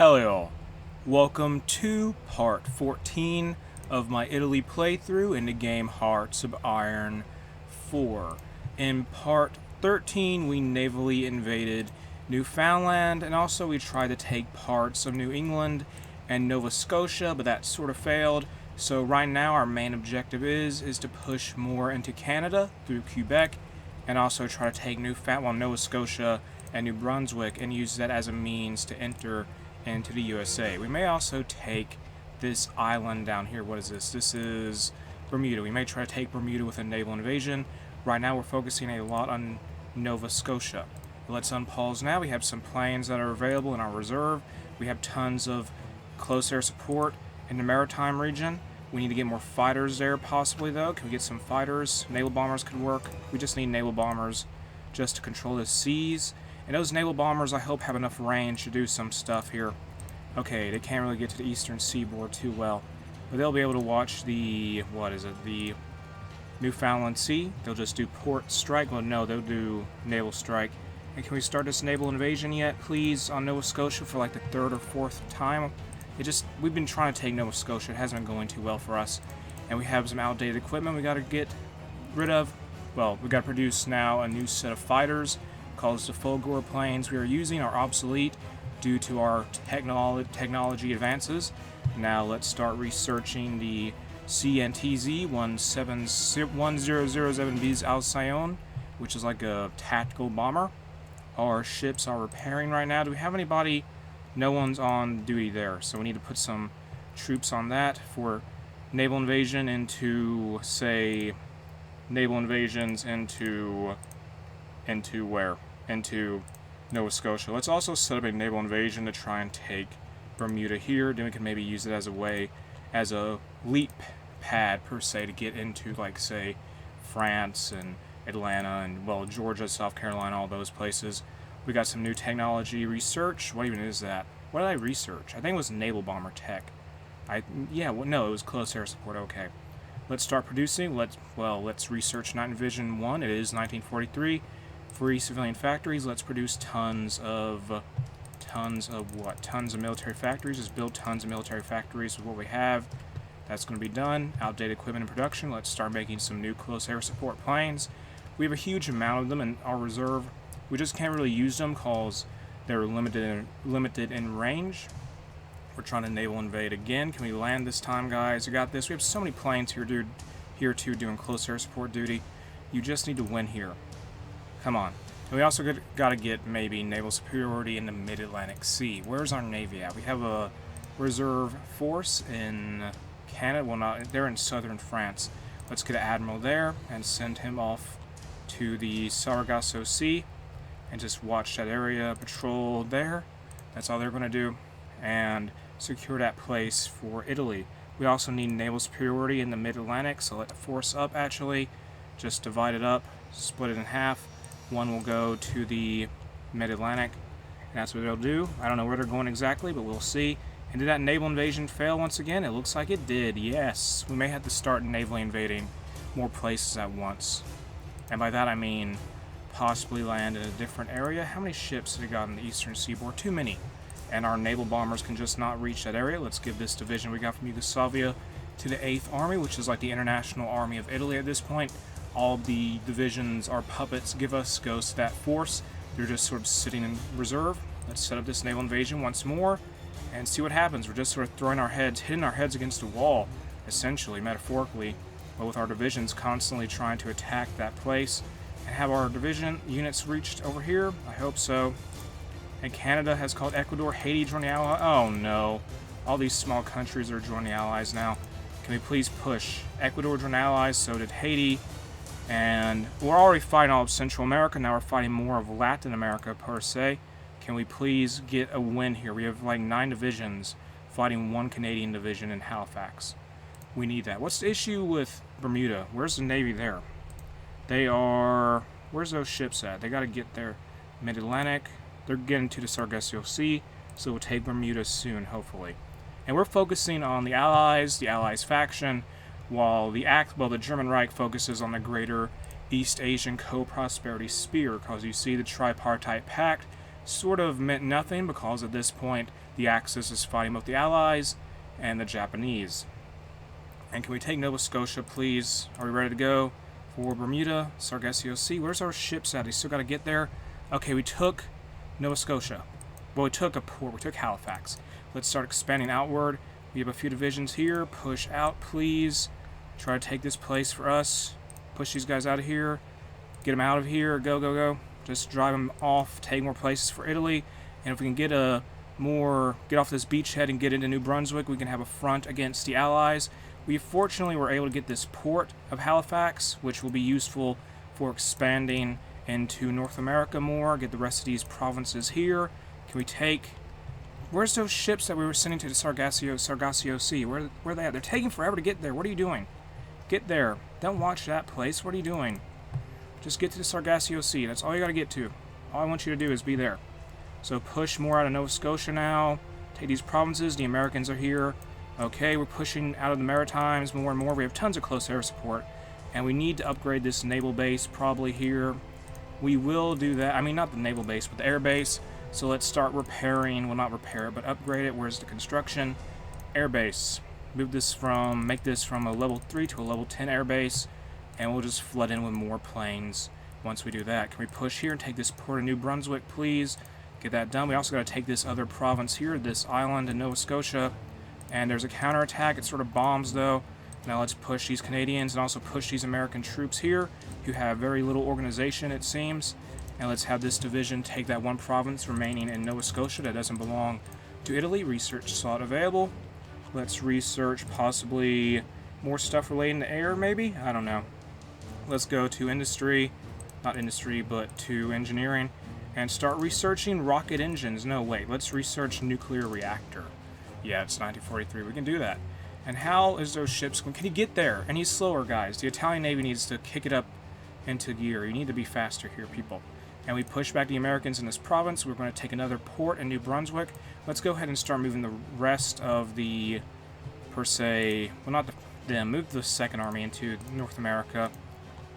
Hello, welcome to part 14 of my Italy playthrough in the game Hearts of Iron 4. In part 13 we navally invaded Newfoundland, and also we tried to take parts of New England and Nova Scotia, but that sort of failed. So right now our main objective is to push more into Canada through Quebec, and also try to take Nova Scotia and New Brunswick and use that as a means to enter into the USA. We may also take this island down here. What is this? This is Bermuda. We may try to take Bermuda with a naval invasion. Right now we're focusing a lot on Nova Scotia. Let's unpause now. We have some planes that are available in our reserve. We have tons of close air support in the maritime region. We need to get more fighters there possibly though. Can we get some fighters? Naval bombers could work. We just need naval bombers just to control the seas. And those naval bombers, I hope, have enough range to do some stuff here. Okay, they can't really get to the eastern seaboard too well. But they'll be able to watch the, the Newfoundland Sea. They'll just do port strike. Well, no, they'll do naval strike. And can we start this naval invasion yet, please, on Nova Scotia for like the third or fourth time? We've been trying to take Nova Scotia. It hasn't been going too well for us. And we have some outdated equipment we got to get rid of. Well, we got to produce now a new set of fighters called the Fulgor planes we are using are obsolete due to our technology advances. Now let's start researching the CNTZ 1007 Alcyon, which is like a tactical bomber. Our ships are repairing right now. Do we have anybody? No one's on duty there, so we need to put some troops on that for naval invasion into, say, naval invasions into where? Into Nova Scotia. Let's also set up a naval invasion to try and take Bermuda here. Then we can maybe use it as a leap pad per se to get into, like, say, France and Atlanta and, well, Georgia, South Carolina, all those places. We got some new technology research. What even is that? What did I research? I think it was naval bomber tech. No, it was close air support. Okay. Let's start producing. Let's research Night Vision 1. It is 1943. Free civilian factories. Let's produce tons of what? Tons of military factories. Just build tons of military factories with what we have. That's going to be done. Outdated equipment in production. Let's start making some new close air support planes. We have a huge amount of them in our reserve. We just can't really use them because they're limited in range. We're trying to naval invade again. Can we land this time, guys? We got this. We have so many planes here, dude. Here too, doing close air support duty. You just need to win here. Come on. And we also got to get maybe naval superiority in the Mid-Atlantic Sea. Where's our Navy at? We have a reserve force in Canada. Well, they're in southern France. Let's get an admiral there and send him off to the Sargasso Sea and just watch that area, patrol there. That's all they're going to do. And secure that place for Italy. We also need naval superiority in the Mid-Atlantic, so let the force up actually. Just divide it up, split it in half. One will go to the Mid-Atlantic, and that's what they'll do. I don't know where they're going exactly, but we'll see. And did that naval invasion fail once again? It looks like it did, yes. We may have to start navally invading more places at once. And by that I mean possibly land in a different area. How many ships have we got in the eastern seaboard? Too many. And our naval bombers can just not reach that area. Let's give this division we got from Yugoslavia to the 8th Army, which is like the international army of Italy at this point. All the divisions our puppets goes to that force. They're just sort of sitting in reserve. Let's set up this naval invasion once more and see what happens. We're just sort of hitting our heads against a wall, essentially, metaphorically, but with our divisions constantly trying to attack that place. And have our division units reached over here? I hope so. And Canada has called Ecuador. Haiti joined the Allies. Oh no. All these small countries are joining the Allies now. Can we please push? Ecuador joined the Allies, so did Haiti. And we're already fighting all of Central America. Now we're fighting more of Latin America, per se. Can we please get a win here? We have like 9 divisions fighting 1 Canadian division in Halifax. We need that. What's the issue with Bermuda? Where's the Navy there? Where's those ships at? They got to get their Mid-Atlantic. They're getting to the Sargasso Sea, so we'll take Bermuda soon, hopefully. And we're focusing on the Allies faction, while the German Reich focuses on the greater East Asian co-prosperity sphere, because you see the tripartite pact sort of meant nothing, because at this point The Axis is fighting both the Allies and the Japanese. And can we take Nova Scotia, please? Are we ready to go for Bermuda, Sargasso Sea? Where's our ships at? We still got to get there. Okay, we took Nova Scotia. Well, we took a port. We took Halifax. Let's start expanding outward. We have a few divisions here. Push out, please. Try to take this place for us. Push these guys out of here. Get them out of here. Go, go, go. Just drive them off. Take more places for Italy. And if we can get get off this beachhead and get into New Brunswick, we can have a front against the Allies. We fortunately were able to get this port of Halifax, which will be useful for expanding into North America more. Get the rest of these provinces here. Can we take... Where's those ships that we were sending to the Sargasso Sea? Where are they at? They're taking forever to get there. What are you doing? Get there. Don't watch that place. What are you doing? Just get to the Sargasso Sea. That's all you got to get to. All I want you to do is be there. So push more out of Nova Scotia now. Take these provinces. The Americans are here. Okay, we're pushing out of the Maritimes more and more. We have tons of close air support. And we need to upgrade this naval base probably here. We will do that. I mean, not the naval base, but the air base. So let's start repairing. Well, not repair it, but upgrade it. Where's the construction? Air base. Make this from a level 3 to a level 10 air base. And we'll just flood in with more planes once we do that. Can we push here and take this port of New Brunswick, please? Get that done. We also got to take this other province here, this island in Nova Scotia. And there's a counterattack. It sort of bombs, though. Now let's push these Canadians and also push these American troops here, who have very little organization, it seems. And let's have this division take that one province remaining in Nova Scotia that doesn't belong to Italy. Research slot available. Let's research possibly more stuff relating to air, maybe? I don't know. Let's go to industry. Not industry, but to engineering. And start researching rocket engines. No, wait. Let's research nuclear reactor. Yeah, it's 1943. We can do that. And how is those ships going? Can you get there? And he's slower, guys. The Italian Navy needs to kick it up into gear. You need to be faster here, people. And we push back the Americans in this province. We're going to take another port in New Brunswick. Let's go ahead and start moving the rest of the, per se, well, not them. Move the Second Army into North America.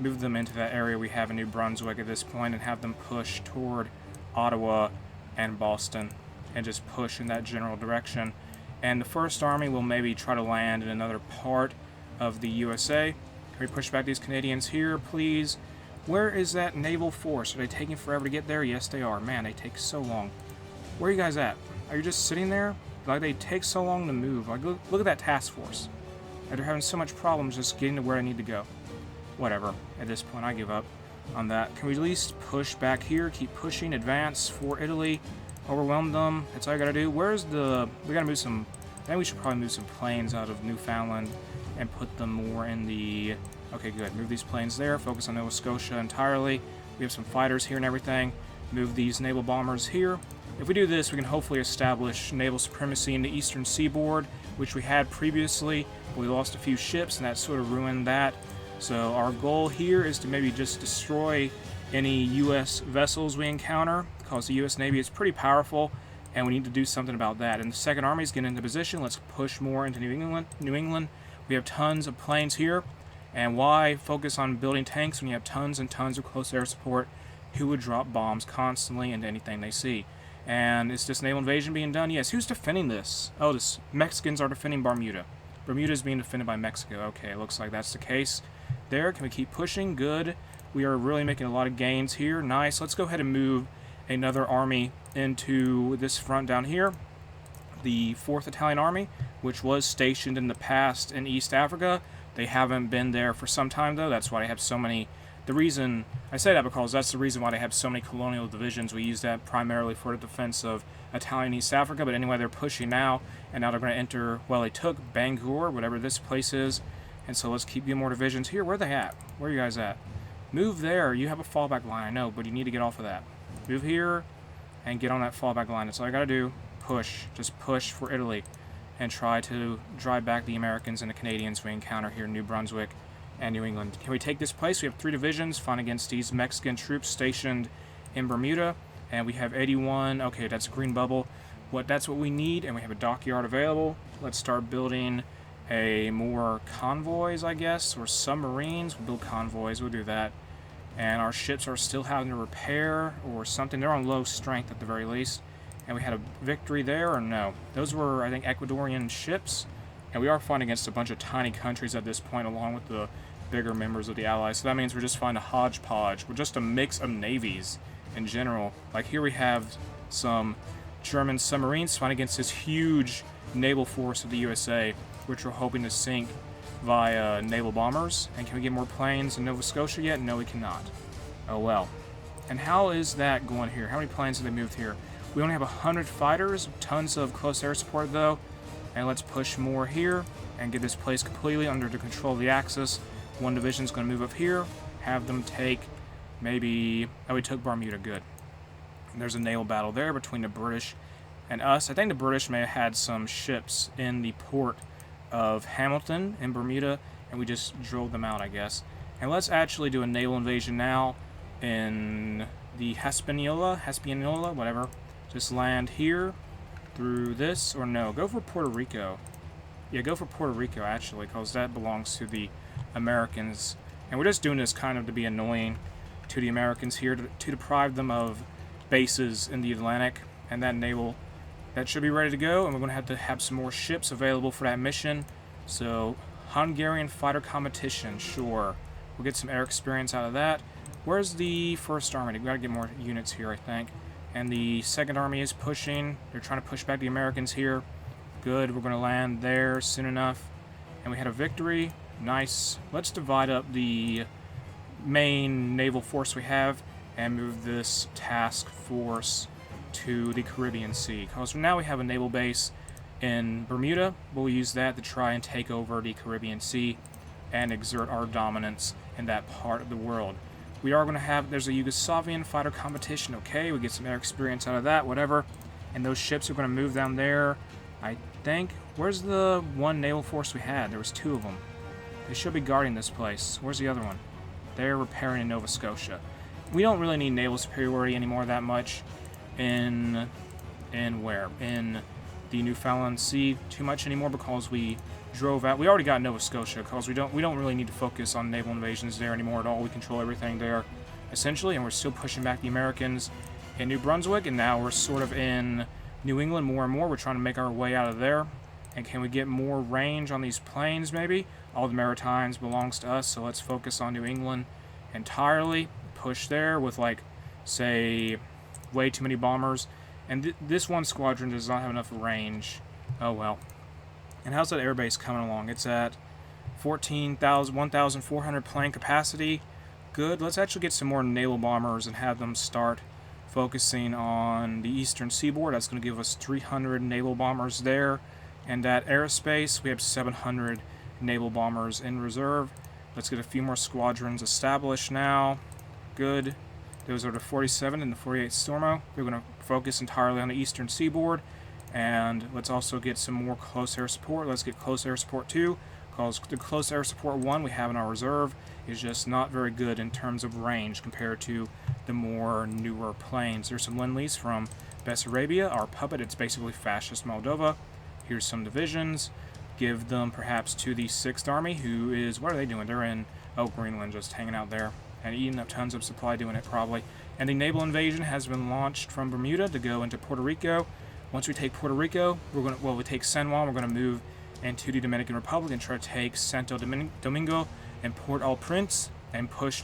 Move them into that area we have in New Brunswick at this point and have them push toward Ottawa and Boston and just push in that general direction. And the First Army will maybe try to land in another part of the USA. Can we push back these Canadians here, please? Where is that naval force? Are they taking forever to get there? Yes, they are. Man, they take so long. Where are you guys at? Are you just sitting there? Like, they take so long to move. Like, look at that task force. And they're having so much problems just getting to where I need to go. Whatever. At this point, I give up on that. Can we at least push back here? Keep pushing. Advance for Italy. Overwhelm them. That's all I gotta do. Where's the... We gotta move some... I think we should probably move some planes out of Newfoundland and put them more in the... Okay, good. Move these planes there. Focus on Nova Scotia entirely. We have some fighters here and everything. Move these naval bombers here. If we do this, we can hopefully establish naval supremacy in the eastern seaboard, which we had previously. We lost a few ships, and that sort of ruined that. So our goal here is to maybe just destroy any U.S. vessels we encounter, because the U.S. Navy is pretty powerful, and we need to do something about that. And the Second Army is getting into position. Let's push more into New England. We have tons of planes here. And why focus on building tanks when you have tons and tons of close air support who would drop bombs constantly into anything they see? And is this naval invasion being done? Yes. Who's defending this? Oh, the Mexicans are defending Bermuda. Bermuda is being defended by Mexico. Okay, it looks like that's the case there. Can we keep pushing? Good. We are really making a lot of gains here. Nice. Let's go ahead and move another army into this front down here. The 4th Italian Army, which was stationed in the past in East Africa. They haven't been there for some time, though. That's why they have so many... The reason I say that because that's the reason why they have so many colonial divisions. We use that primarily for the defense of Italian East Africa. But anyway, they're pushing now, and now they're going to enter... Well, they took Bangor, whatever this place is. And so let's keep getting more divisions here. Where are they at? Where are you guys at? Move there. You have a fallback line, I know, but you need to get off of that. Move here and get on that fallback line. That's all I got to do. Push. Just push for Italy. And try to drive back the Americans and the Canadians we encounter here in New Brunswick and New England. Can we take this place? We have 3 divisions fighting against these Mexican troops stationed in Bermuda, and we have 81. Okay, that's a green bubble. That's what we need, and we have a dockyard available. Let's start building more convoys, I guess, or submarines. We'll build convoys. We'll do that. And our ships are still having to repair or something. They're on low strength at the very least. And we had a victory there, or no? Those were, I think, Ecuadorian ships. And we are fighting against a bunch of tiny countries at this point, along with the bigger members of the Allies. So that means we're just fighting a hodgepodge. We're just a mix of navies in general. Like here we have some German submarines fighting against this huge naval force of the USA, which we're hoping to sink via naval bombers. And can we get more planes in Nova Scotia yet? No, we cannot. Oh well. And how is that going here? How many planes have they moved here? We only have 100 fighters, tons of close air support though. And let's push more here and get this place completely under the control of the Axis. One division's going to move up here, have them take maybe... Oh, we took Bermuda, good. And there's a naval battle there between the British and us. I think the British may have had some ships in the port of Hamilton in Bermuda, and we just drove them out, I guess. And let's actually do a naval invasion now in the Hispaniola, whatever. Just land here through this, or no, go for Puerto Rico. Yeah, go for Puerto Rico, actually, because that belongs to the Americans. And we're just doing this kind of to be annoying to the Americans here, to deprive them of bases in the Atlantic. And that naval, that should be ready to go, and we're going to have some more ships available for that mission. So, Hungarian fighter competition, sure. We'll get some air experience out of that. Where's the First Army? We've got to get more units here, I think. And the Second Army is pushing. They're trying to push back the Americans here. Good, we're going to land there soon enough. And we had a victory. Nice. Let's divide up the main naval force we have and move this task force to the Caribbean Sea. Because now we have a naval base in Bermuda. We'll use that to try and take over the Caribbean Sea and exert our dominance in that part of the world. We are going to have, there's a Yugoslavian fighter competition, okay, we get some air experience out of that, whatever. And those ships are going to move down there, I think. Where's the one naval force we had? There was 2 of them. They should be guarding this place. Where's the other one? They're repairing in Nova Scotia. We don't really need naval superiority anymore that much in where? In the Newfoundland Sea too much anymore, because we drove out. We already got Nova Scotia, because we don't really need to focus on naval invasions there anymore at all. We control everything there, essentially, and we're still pushing back the Americans in New Brunswick, and now we're sort of in New England more and more. We're trying to make our way out of there. And can we get more range on these planes, maybe? All the Maritimes belongs to us, so let's focus on New England entirely. Push there with, like, say, way too many bombers. And this one squadron does not have enough range. Oh, well. And how's that airbase coming along? It's at 1,400 plane capacity. Good. Let's actually get some more naval bombers and have them start focusing on the eastern seaboard. That's going to give us 300 naval bombers there. And at aerospace, we have 700 naval bombers in reserve. Let's get a few more squadrons established now. Good. Those are the 47 and the 48 Stormo. We're going to focus entirely on the eastern seaboard. And let's also get some more close air support. Let's get close air support 2, because the close air support 1 we have in our reserve is just not very good in terms of range compared to the more newer planes. There's some Lend-Lease from Bessarabia, our puppet. It's basically fascist Moldova. Here's some divisions. Give them perhaps to the 6th Army, who is, what are they doing? They're in, Greenland, just hanging out there and eating up tons of supply doing it probably. And the naval invasion has been launched from Bermuda to go into Puerto Rico. Once we take Puerto Rico, we take San Juan, we're going to move into the Dominican Republic and try to take Santo Domingo and Port-au-Prince and push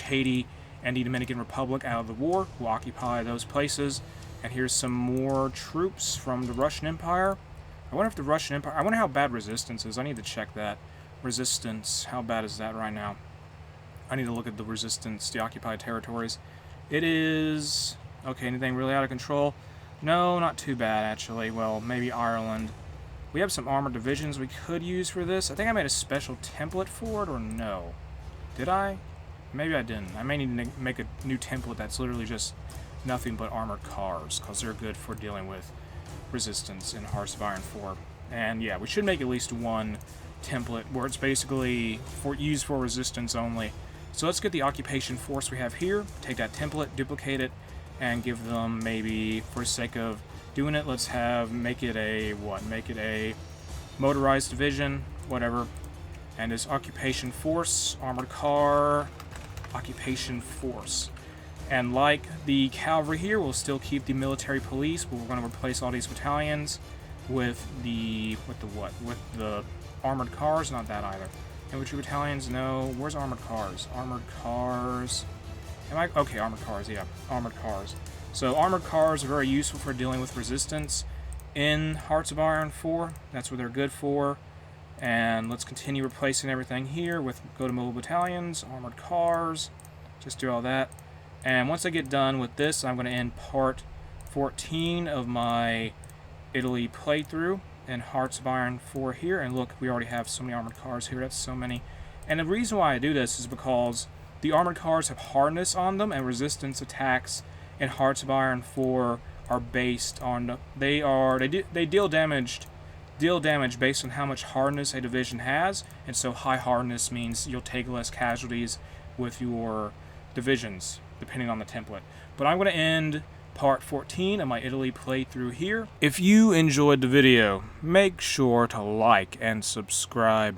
Haiti and the Dominican Republic out of the war. We'll occupy those places. And here's some more troops from the Russian Empire. I wonder if the Russian Empire, I wonder how bad resistance is. I need to check that. Resistance, how bad is that right now? I need to look at the resistance, the occupied territories. It is, okay, anything really out of control? No, not too bad, actually. Well, maybe Ireland. We have some armored divisions we could use for this. I think I made a special template for it, or no? Did I? Maybe I didn't. I may need to make a new template that's literally just nothing but armored cars, because they're good for dealing with resistance in Hearts of Iron 4. And yeah, we should make at least one template where it's basically used for resistance only. So let's get the occupation force we have here, take that template, duplicate it, and give them maybe, for the sake of doing it, let's make it a motorized division, whatever. And this occupation force, armored car, occupation force. And like the cavalry here, we'll still keep the military police, but we're going to replace all these battalions with the armored cars. Not that either. Infantry battalions, no. Where's armored cars? Armored cars. Okay, armored cars, yeah. Armored cars. So armored cars are very useful for dealing with resistance in Hearts of Iron 4. That's what they're good for. And let's continue replacing everything here with go to mobile battalions, armored cars. Just do all that. And once I get done with this, I'm going to end part 14 of my Italy playthrough in Hearts of Iron 4 here. And look, we already have so many armored cars here. That's so many. And the reason why I do this is because the armored cars have hardness on them, and resistance attacks in Hearts of Iron 4 are based on they deal damage based on how much hardness a division has, and so high hardness means you'll take less casualties with your divisions, depending on the template. But I'm going to end part 14 of my Italy playthrough here. If you enjoyed the video, make sure to like and subscribe.